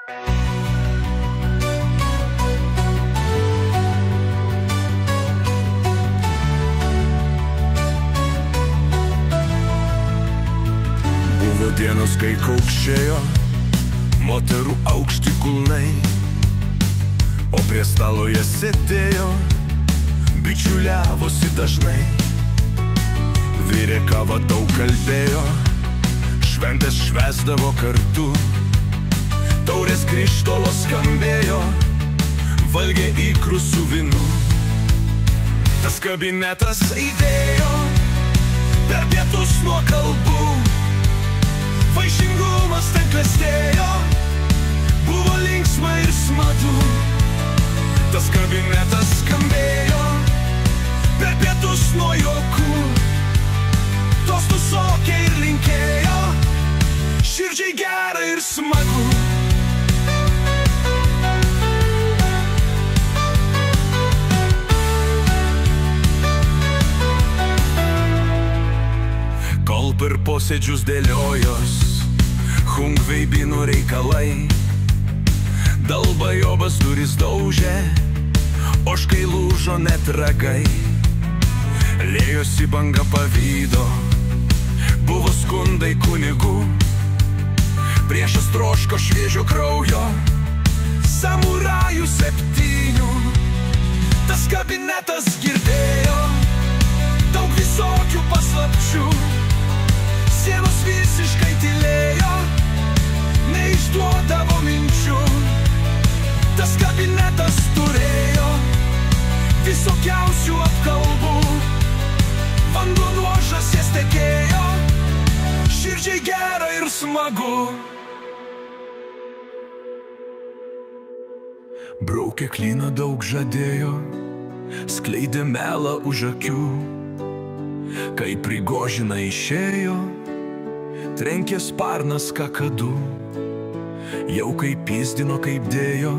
Buvo dienos, kai kaukšėjo moterų aukšti kulnai, o prie stalo jie sėdėjo, bičiuliavosi dažnai. Virė kavą, daug kalbėjo, šventės švęsdavo kartu. Taurės krištolo skambėjo, valgė ikrų su vynu. Tas kabinetas aidėjo per pietus nuo kalbų. Vaišingumas ten klestėjo, buvo linksma ir smagu. Tas kabinetas skambėjo per pietus nuo juokų. Tostų šokė ir linkėjo, širdžiai gera ir smagu. Kol per posėdžius dėliojos Hungveibinų reikalai, Dalbajobas duris daužė, ožkai lūžo net ragai. Lėjosi banga pavydo, buvo skundai kunigų. Priešas troško šviežio kraujo, samurajų 7. Tas kabinetas girdėjo daug visokių paslapčių. Sienos visiškai tylėjo, neišduodavo minčių. Tas kabinetas turėjo visokiausių apkalbų. Vanduo nuo žąsies tekėjo, širdžiai gera ir smagu. Braukė klyną, daug žadėjo, skleidė melą už akių. Kai Prigožina išėjo, trenkė sparnas kakadu. Jau kaip pyzdino, kaip dėjo,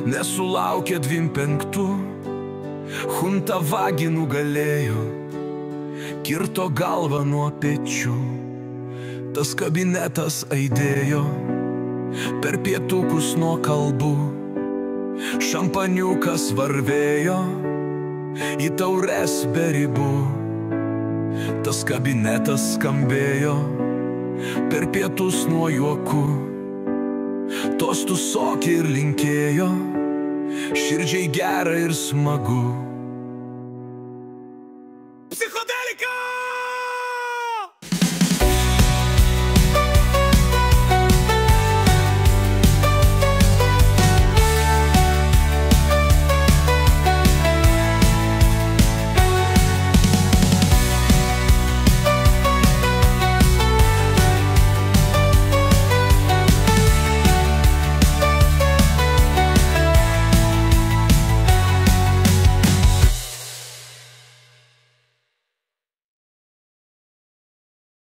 nesulaukė 25. Hunta vagį nugalėjo, kirto galvą nuo pečių. Tas kabinetas aidėjo per pietukus nuo kalbų. Šampaniukas varvėjo į taures be ribų. Tas kabinetas skambėjo per pietus nuo juokų. Tostų šokė ir linkėjo, širdžiai gera ir smagu.